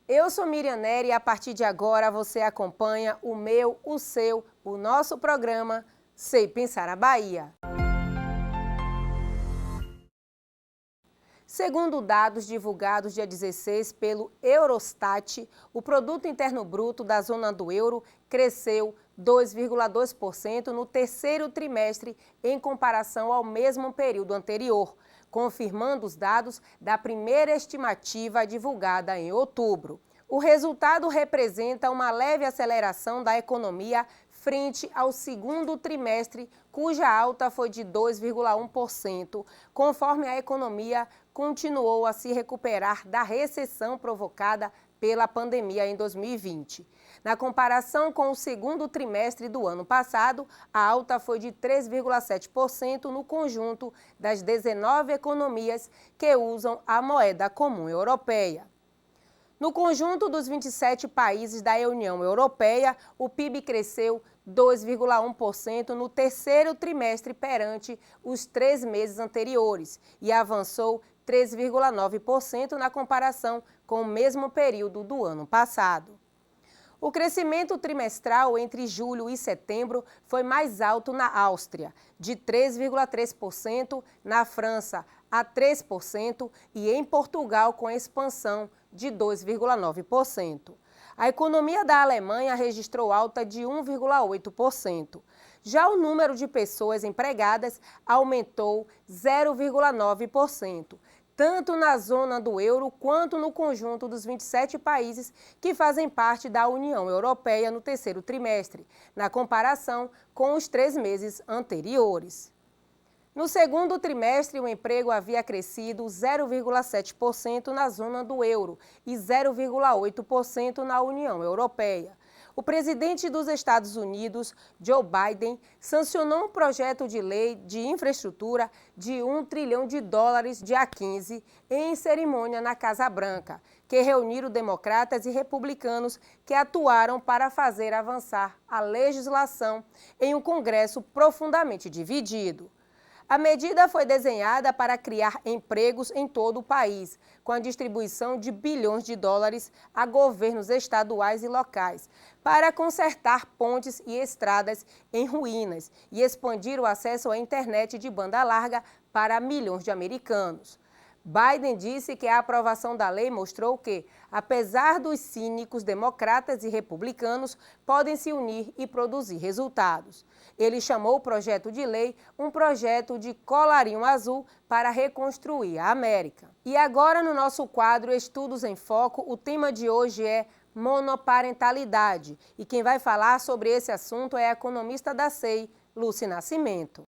Eu sou Miriam Nery e a partir de agora você acompanha o meu, o seu, o nosso programa Sei Pensar a Bahia. Segundo dados divulgados dia 16 pelo Eurostat, o Produto Interno Bruto da zona do euro cresceu 2,2% no terceiro trimestre em comparação ao mesmo período anterior, confirmando os dados da primeira estimativa divulgada em outubro. O resultado representa uma leve aceleração da economia frente ao segundo trimestre, cuja alta foi de 2,1%, conforme a economia continuou a se recuperar da recessão provocada pela pandemia em 2020. Na comparação com o segundo trimestre do ano passado, a alta foi de 3,7% no conjunto das 19 economias que usam a moeda comum europeia. No conjunto dos 27 países da União Europeia, o PIB cresceu 2,1% no terceiro trimestre perante os 3 meses anteriores e avançou 3,9% na comparação com o mesmo período do ano passado. O crescimento trimestral entre julho e setembro foi mais alto na Áustria, de 3,3%, na França, a 3% e em Portugal com expansão de 2,9%. A economia da Alemanha registrou alta de 1,8%. Já o número de pessoas empregadas aumentou 0,9%, tanto na zona do euro quanto no conjunto dos 27 países que fazem parte da União Europeia no terceiro trimestre, na comparação com os 3 meses anteriores. No segundo trimestre, o emprego havia crescido 0,7% na zona do euro e 0,8% na União Europeia. O presidente dos Estados Unidos, Joe Biden, sancionou um projeto de lei de infraestrutura de $1 trilhão dia 15 em cerimônia na Casa Branca, que reuniram democratas e republicanos que atuaram para fazer avançar a legislação em um Congresso profundamente dividido. A medida foi desenhada para criar empregos em todo o país, com a distribuição de bilhões de dólares a governos estaduais e locais, para consertar pontes e estradas em ruínas e expandir o acesso à internet de banda larga para milhões de americanos. Biden disse que a aprovação da lei mostrou que, apesar dos cínicos democratas e republicanos, podem se unir e produzir resultados. Ele chamou o projeto de lei um projeto de colarinho azul para reconstruir a América. E agora, no nosso quadro Estudos em Foco, o tema de hoje é monoparentalidade. E quem vai falar sobre esse assunto é a economista da SEI, Lúcia Nascimento.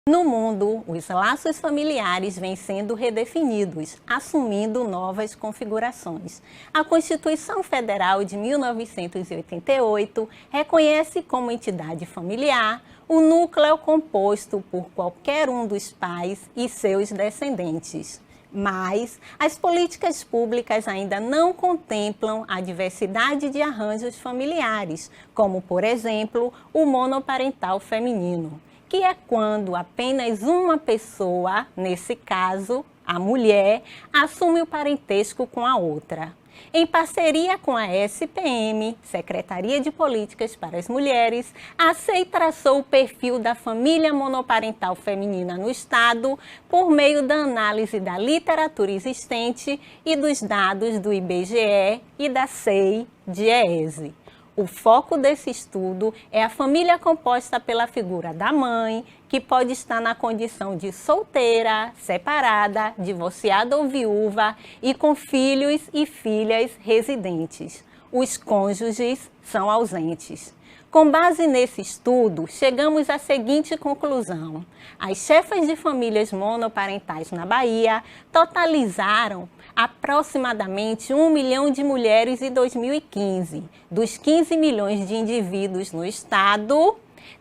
No mundo, os laços familiares vêm sendo redefinidos, assumindo novas configurações. A Constituição Federal de 1988 reconhece como entidade familiar o núcleo composto por qualquer um dos pais e seus descendentes. Mas as políticas públicas ainda não contemplam a diversidade de arranjos familiares, como, por exemplo, o monoparental feminino, que é quando apenas uma pessoa, nesse caso, a mulher, assume o parentesco com a outra. Em parceria com a SPM, Secretaria de Políticas para as Mulheres, a SEI traçou o perfil da família monoparental feminina no Estado por meio da análise da literatura existente e dos dados do IBGE e da SEI-DIEESE. O foco desse estudo é a família composta pela figura da mãe, que pode estar na condição de solteira, separada, divorciada ou viúva e com filhos e filhas residentes. Os cônjuges são ausentes. Com base nesse estudo, chegamos à seguinte conclusão: as chefas de famílias monoparentais na Bahia totalizaram aproximadamente 1 milhão de mulheres em 2015. Dos 15 milhões de indivíduos no estado,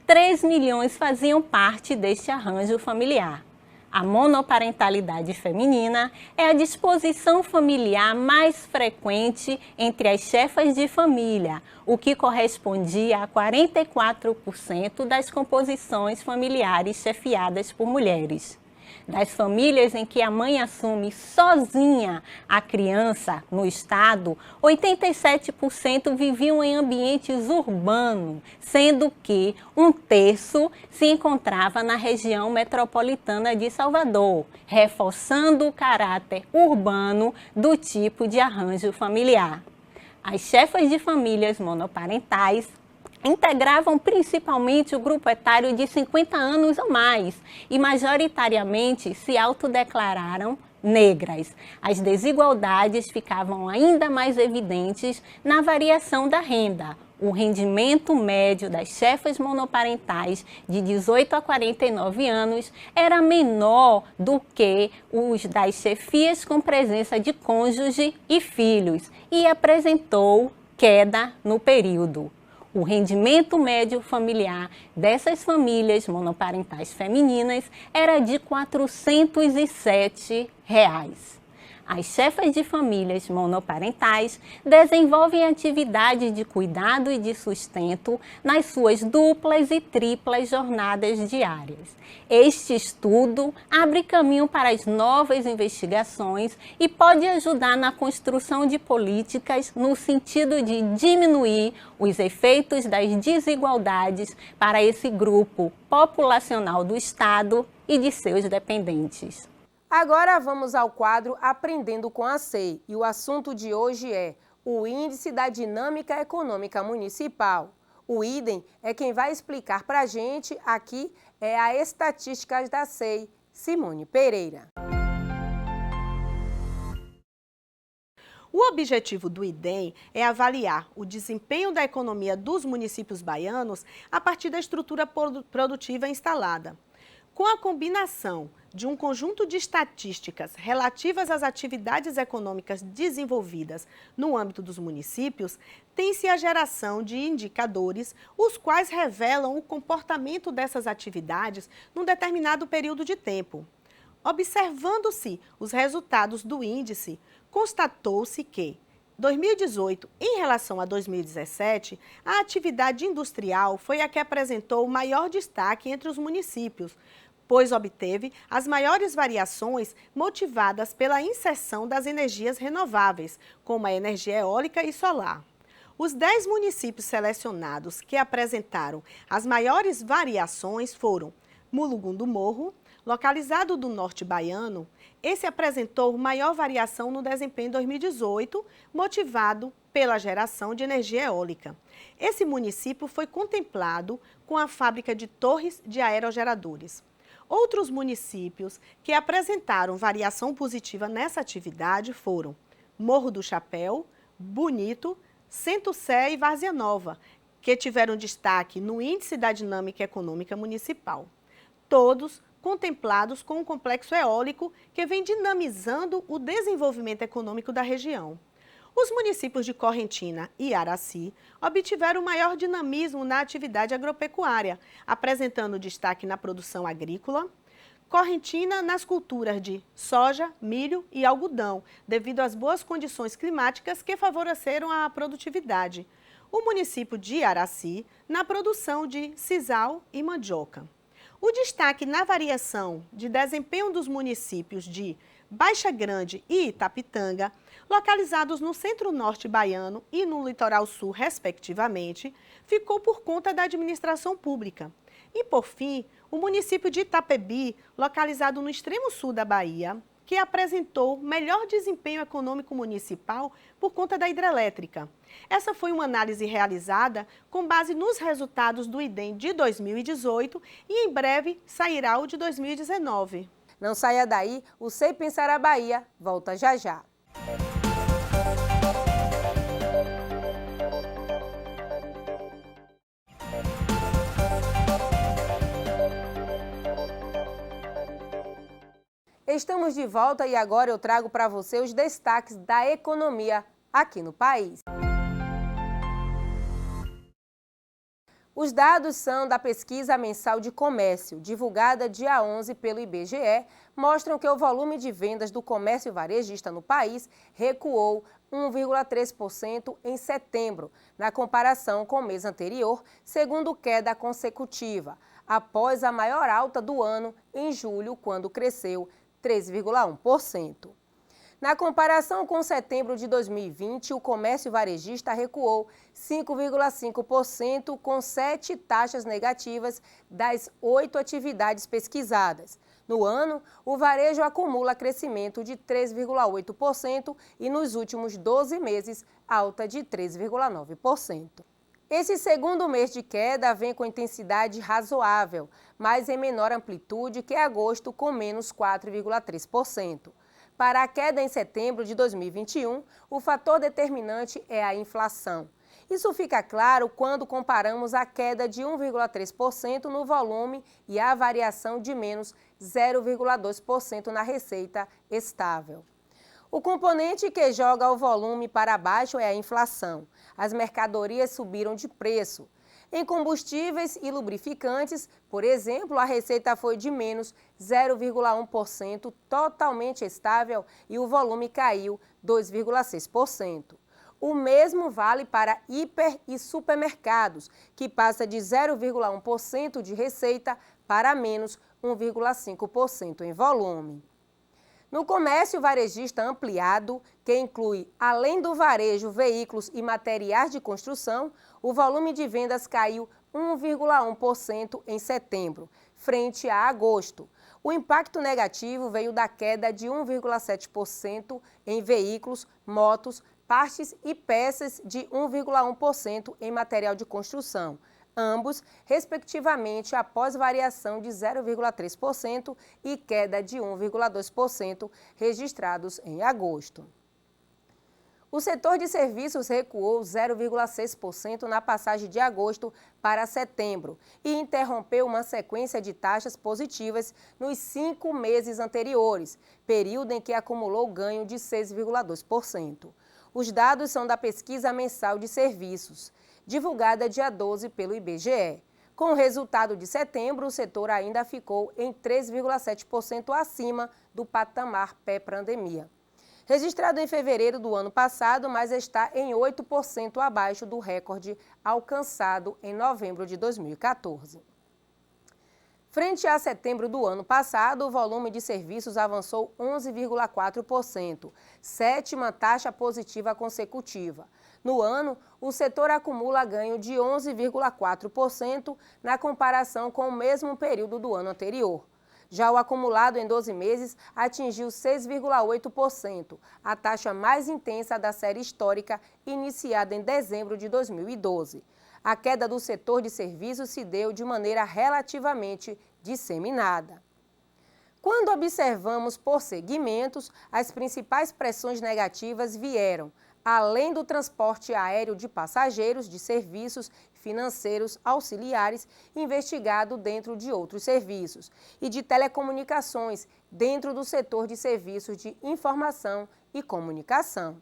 3 milhões faziam parte deste arranjo familiar. A monoparentalidade feminina é a disposição familiar mais frequente entre as chefas de família, o que correspondia a 44% das composições familiares chefiadas por mulheres. Das famílias em que a mãe assume sozinha a criança no estado, 87% viviam em ambientes urbanos, sendo que 1/3 se encontrava na região metropolitana de Salvador, reforçando o caráter urbano do tipo de arranjo familiar. As chefas de famílias monoparentais integravam principalmente o grupo etário de 50 anos ou mais e majoritariamente se autodeclararam negras. As desigualdades ficavam ainda mais evidentes na variação da renda. O rendimento médio das chefas monoparentais de 18 a 49 anos era menor do que os das chefias com presença de cônjuge e filhos e apresentou queda no período. O rendimento médio familiar dessas famílias monoparentais femininas era de R$ 407. As chefas de famílias monoparentais desenvolvem atividades de cuidado e de sustento nas suas duplas e triplas jornadas diárias. Este estudo abre caminho para as novas investigações e pode ajudar na construção de políticas no sentido de diminuir os efeitos das desigualdades para esse grupo populacional do Estado e de seus dependentes. Agora vamos ao quadro Aprendendo com a SEI e o assunto de hoje é o Índice da Dinâmica Econômica Municipal. O IDEM é quem vai explicar para a gente aqui a estatística da SEI, Simone Pereira. O objetivo do IDEM é avaliar o desempenho da economia dos municípios baianos a partir da estrutura produtiva instalada. Com a combinação de um conjunto de estatísticas relativas às atividades econômicas desenvolvidas no âmbito dos municípios, tem-se a geração de indicadores, os quais revelam o comportamento dessas atividades num determinado período de tempo. Observando-se os resultados do índice, constatou-se que, 2018, em relação a 2017, a atividade industrial foi a que apresentou o maior destaque entre os municípios, pois obteve as maiores variações motivadas pela inserção das energias renováveis, como a energia eólica e solar. Os 10 municípios selecionados que apresentaram as maiores variações foram Mulungu do Morro, localizado do norte baiano. Esse apresentou maior variação no desempenho em 2018, motivado pela geração de energia eólica. Esse município foi contemplado com a fábrica de torres de aerogeradores. Outros municípios que apresentaram variação positiva nessa atividade foram Morro do Chapéu, Bonito, Centro-Sé e Várzea Nova, que tiveram destaque no Índice da Dinâmica Econômica Municipal. Todos contemplados com um complexo eólico que vem dinamizando o desenvolvimento econômico da região. Os municípios de Correntina e Araci obtiveram maior dinamismo na atividade agropecuária, apresentando destaque na produção agrícola. Correntina nas culturas de soja, milho e algodão, devido às boas condições climáticas que favoreceram a produtividade. O município de Araci na produção de sisal e mandioca. O destaque na variação de desempenho dos municípios de Baixa Grande e Itapitanga, localizados no centro-norte baiano e no litoral sul, respectivamente, ficou por conta da administração pública. E, por fim, o município de Itapebi, localizado no extremo sul da Bahia, que apresentou melhor desempenho econômico municipal por conta da hidrelétrica. Essa foi uma análise realizada com base nos resultados do IDEM de 2018 e em breve sairá o de 2019. Não saia daí, o Sei Pensar a Bahia volta já já. Estamos de volta e agora eu trago para você os destaques da economia aqui no país. Os dados são da pesquisa mensal de comércio, divulgada dia 11 pelo IBGE, mostram que o volume de vendas do comércio varejista no país recuou 1,3% em setembro, na comparação com o mês anterior, segundo queda consecutiva, após a maior alta do ano em julho, quando cresceu 3,1%. Na comparação com setembro de 2020, o comércio varejista recuou 5,5%, com 7 taxas negativas das 8 atividades pesquisadas. No ano, o varejo acumula crescimento de 3,8% e nos últimos 12 meses, alta de 3,9%. Esse segundo mês de queda vem com intensidade razoável, mas em menor amplitude que agosto, com menos 4,3%. Para a queda em setembro de 2021, o fator determinante é a inflação. Isso fica claro quando comparamos a queda de 1,3% no volume e a variação de menos 0,2% na receita estável. O componente que joga o volume para baixo é a inflação. As mercadorias subiram de preço. Em combustíveis e lubrificantes, por exemplo, a receita foi de menos 0,1%, totalmente estável, e o volume caiu 2,6%. O mesmo vale para hiper e supermercados, que passa de 0,1% de receita para menos 1,5% em volume. No comércio varejista ampliado, que inclui, além do varejo, veículos e materiais de construção, o volume de vendas caiu 1,1% em setembro, frente a agosto. O impacto negativo veio da queda de 1,7% em veículos, motos, partes e peças, de 1,1% em material de construção, ambos, respectivamente, após variação de 0,3% e queda de 1,2% registrados em agosto. O setor de serviços recuou 0,6% na passagem de agosto para setembro e interrompeu uma sequência de taxas positivas nos 5 meses anteriores, período em que acumulou ganho de 6,2%. Os dados são da pesquisa mensal de serviços, divulgada dia 12 pelo IBGE. Com o resultado de setembro, o setor ainda ficou em 3,7% acima do patamar pré-pandemia, registrado em fevereiro do ano passado, mas está em 8% abaixo do recorde alcançado em novembro de 2014. Frente a setembro do ano passado, o volume de serviços avançou 11,4%, sétima taxa positiva consecutiva. No ano, o setor acumula ganho de 11,4% na comparação com o mesmo período do ano anterior. Já o acumulado em 12 meses atingiu 6,8%, a taxa mais intensa da série histórica iniciada em dezembro de 2012. A queda do setor de serviços se deu de maneira relativamente disseminada. Quando observamos por segmentos, as principais pressões negativas vieram, além do transporte aéreo de passageiros, de serviços financeiros auxiliares, investigado dentro de outros serviços, e de telecomunicações, dentro do setor de serviços de informação e comunicação.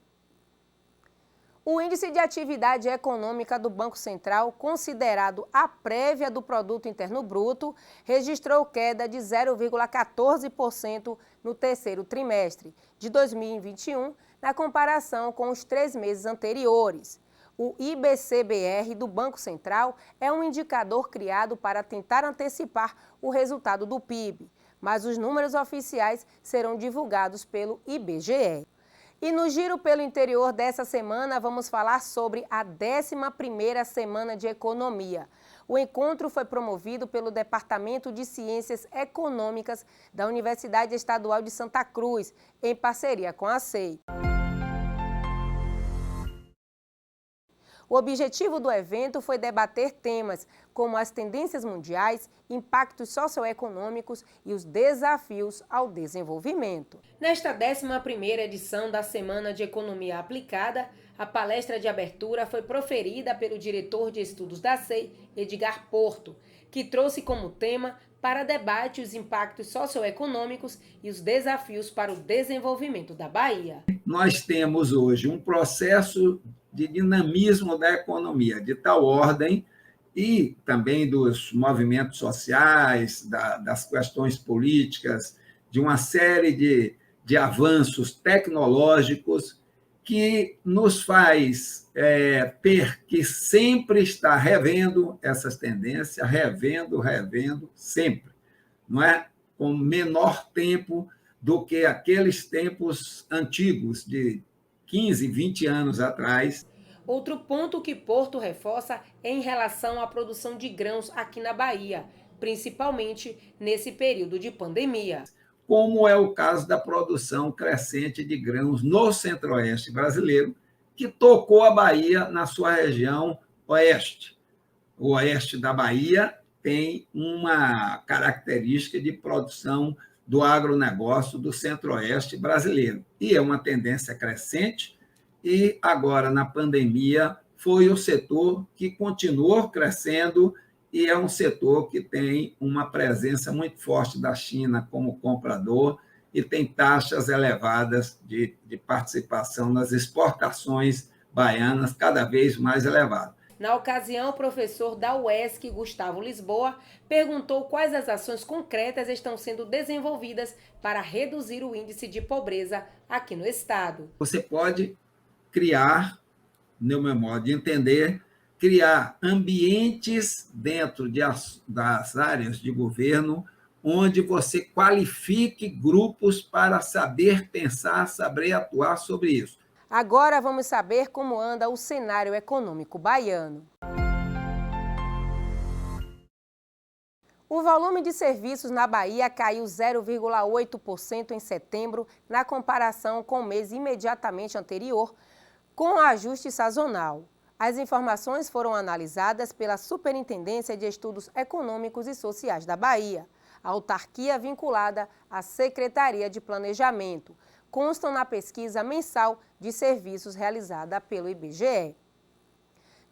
O Índice de Atividade Econômica do Banco Central, considerado a prévia do Produto Interno Bruto, registrou queda de 0,14% no terceiro trimestre de 2021, na comparação com os 3 meses anteriores. O IBC-BR do Banco Central é um indicador criado para tentar antecipar o resultado do PIB, mas os números oficiais serão divulgados pelo IBGE. E no Giro pelo Interior dessa semana, vamos falar sobre a 11ª Semana de Economia. O encontro foi promovido pelo Departamento de Ciências Econômicas da Universidade Estadual de Santa Cruz, em parceria com a SEI. O objetivo do evento foi debater temas como as tendências mundiais, impactos socioeconômicos e os desafios ao desenvolvimento. Nesta 11ª edição da Semana de Economia Aplicada, a palestra de abertura foi proferida pelo diretor de estudos da SEI, Edgar Porto, que trouxe como tema para debate os impactos socioeconômicos e os desafios para o desenvolvimento da Bahia. Nós temos hoje um processo de dinamismo da economia, de tal ordem e também dos movimentos sociais, das questões políticas, de uma série de avanços tecnológicos que nos faz ter que sempre estar revendo essas tendências, revendo sempre, não é? Com menor tempo do que aqueles tempos antigos, de 15, 20 anos atrás. Outro ponto que Porto reforça é em relação à produção de grãos aqui na Bahia, principalmente nesse período de pandemia. Como é o caso da produção crescente de grãos no centro-oeste brasileiro, que tocou a Bahia na sua região oeste. O oeste da Bahia tem uma característica de produção do agronegócio do centro-oeste brasileiro. E é uma tendência crescente, e agora, na pandemia, foi o setor que continuou crescendo e é um setor que tem uma presença muito forte da China como comprador e tem taxas elevadas de participação nas exportações baianas, cada vez mais elevadas. Na ocasião, o professor da UESC, Gustavo Lisboa, perguntou quais as ações concretas estão sendo desenvolvidas para reduzir o índice de pobreza aqui no estado. Você pode criar, no meu modo de entender, criar ambientes dentro das áreas de governo onde você qualifique grupos para saber pensar, saber atuar sobre isso. Agora vamos saber como anda o cenário econômico baiano. O volume de serviços na Bahia caiu 0,8% em setembro, na comparação com o mês imediatamente anterior, com ajuste sazonal. As informações foram analisadas pela Superintendência de Estudos Econômicos e Sociais da Bahia, autarquia vinculada à Secretaria de Planejamento. Constam na pesquisa mensal de serviços realizada pelo IBGE.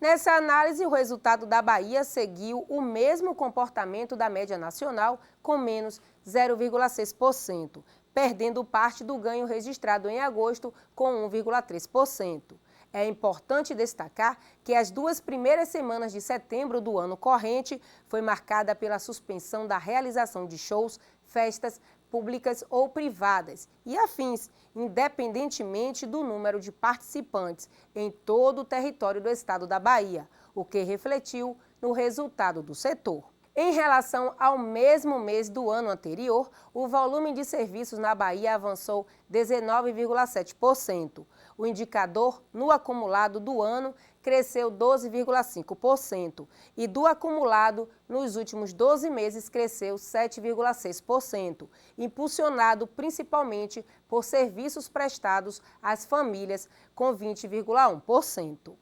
Nessa análise, o resultado da Bahia seguiu o mesmo comportamento da média nacional, com menos 0,6%, perdendo parte do ganho registrado em agosto, com 1,3%. É importante destacar que as 2 primeiras semanas de setembro do ano corrente foi marcada pela suspensão da realização de shows, festas públicas ou privadas e afins, independentemente do número de participantes em todo o território do estado da Bahia, o que refletiu no resultado do setor. Em relação ao mesmo mês do ano anterior, o volume de serviços na Bahia avançou 19,7%. O indicador no acumulado do ano cresceu 12,5% e do acumulado nos últimos 12 meses cresceu 7,6%, impulsionado principalmente por serviços prestados às famílias, com 20,1%.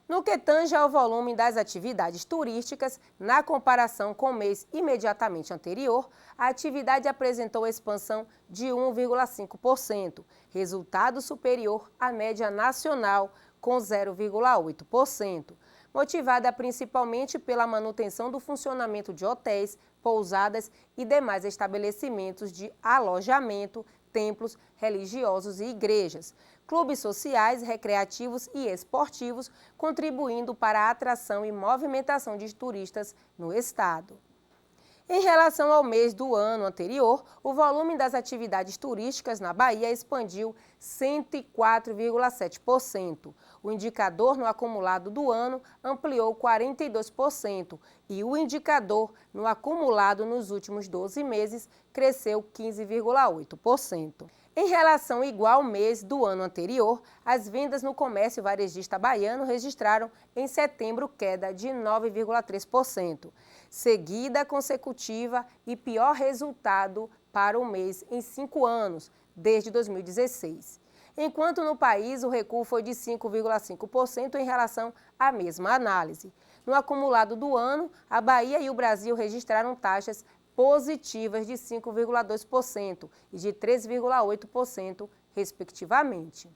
No que tange ao volume das atividades turísticas, na comparação com o mês imediatamente anterior, a atividade apresentou expansão de 1,5%, resultado superior à média nacional, com 0,8%, motivada principalmente pela manutenção do funcionamento de hotéis, pousadas e demais estabelecimentos de alojamento, templos religiosos e igrejas, clubes sociais, recreativos e esportivos, contribuindo para a atração e movimentação de turistas no estado. Em relação ao mês do ano anterior, o volume das atividades turísticas na Bahia expandiu 104,7%. O indicador no acumulado do ano ampliou 42% e o indicador no acumulado nos últimos 12 meses cresceu 15,8%. Em relação igual ao mês do ano anterior, as vendas no comércio varejista baiano registraram em setembro queda de 9,3%, seguida consecutiva e pior resultado para o mês em 5 anos, desde 2016. Enquanto no país o recuo foi de 5,5% em relação à mesma análise. No acumulado do ano, a Bahia e o Brasil registraram taxas positivas de 5,2% e de 3,8%, respectivamente.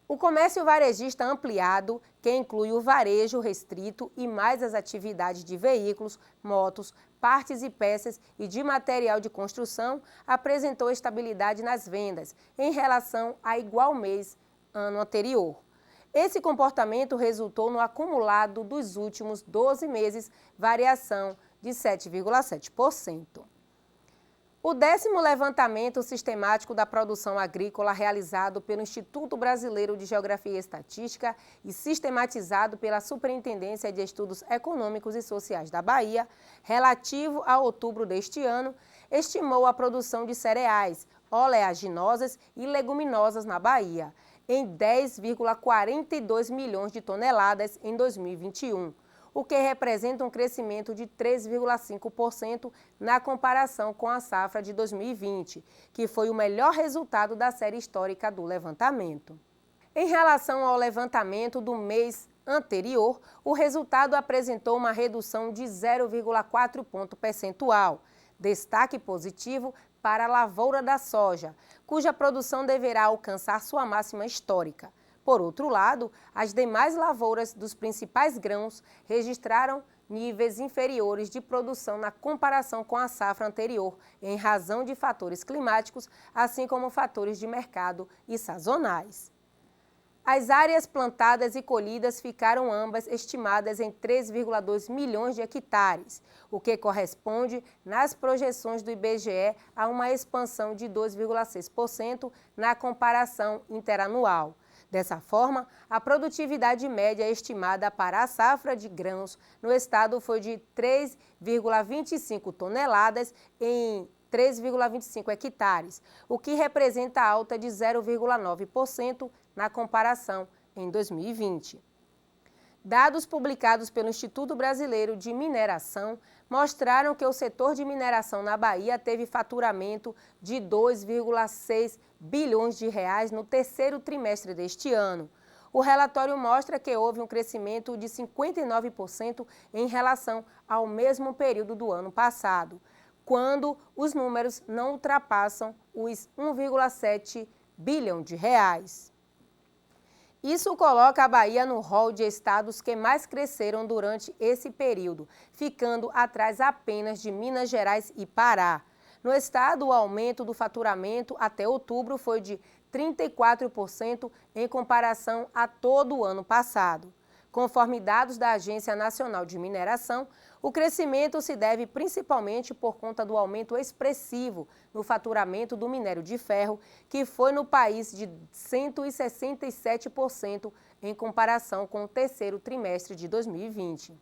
O comércio varejista ampliado, que inclui o varejo restrito e mais as atividades de veículos, motos, partes e peças e de material de construção, apresentou estabilidade nas vendas em relação a igual mês ano anterior. Esse comportamento resultou no acumulado dos últimos 12 meses, variação de 7,7%. O 10º levantamento sistemático da produção agrícola realizado pelo Instituto Brasileiro de Geografia e Estatística e sistematizado pela Superintendência de Estudos Econômicos e Sociais da Bahia, relativo a outubro deste ano, estimou a produção de cereais, oleaginosas e leguminosas na Bahia em 10,42 milhões de toneladas em 2021, o que representa um crescimento de 3,5% na comparação com a safra de 2020, que foi o melhor resultado da série histórica do levantamento. Em relação ao levantamento do mês anterior, o resultado apresentou uma redução de 0,4 ponto percentual. Destaque positivo para a lavoura da soja, cuja produção deverá alcançar sua máxima histórica. Por outro lado, as demais lavouras dos principais grãos registraram níveis inferiores de produção na comparação com a safra anterior, em razão de fatores climáticos, assim como fatores de mercado e sazonais. As áreas plantadas e colhidas ficaram ambas estimadas em 3,2 milhões de hectares, o que corresponde, nas projeções do IBGE, a uma expansão de 2,6% na comparação interanual. Dessa forma, a produtividade média estimada para a safra de grãos no estado foi de 3,25 toneladas em 3,25 hectares, o que representa alta de 0,9% na comparação em 2020. Dados publicados pelo Instituto Brasileiro de Mineração mostraram que o setor de mineração na Bahia teve faturamento de 2,6 bilhões de reais no terceiro trimestre deste ano. O relatório mostra que houve um crescimento de 59% em relação ao mesmo período do ano passado, quando os números não ultrapassam os 1,7 bilhão de reais. Isso coloca a Bahia no rol de estados que mais cresceram durante esse período, ficando atrás apenas de Minas Gerais e Pará. No estado, o aumento do faturamento até outubro foi de 34% em comparação a todo o ano passado. Conforme dados da Agência Nacional de Mineração, o crescimento se deve principalmente por conta do aumento expressivo no faturamento do minério de ferro, que foi no país de 167% em comparação com o terceiro trimestre de 2020.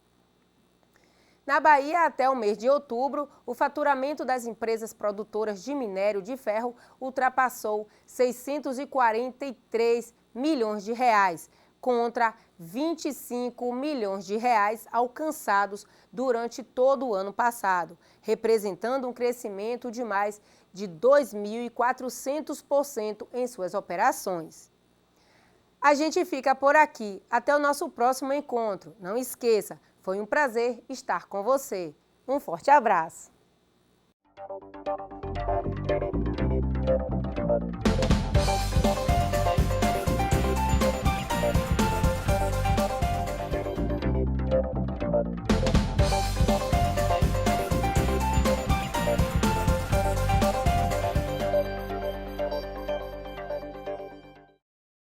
Na Bahia, até o mês de outubro, o faturamento das empresas produtoras de minério de ferro ultrapassou 643 milhões de reais, contra 25 milhões de reais alcançados durante todo o ano passado, representando um crescimento de mais de 2.400% em suas operações. A gente fica por aqui. Até o nosso próximo encontro. Não esqueça, foi um prazer estar com você. Um forte abraço.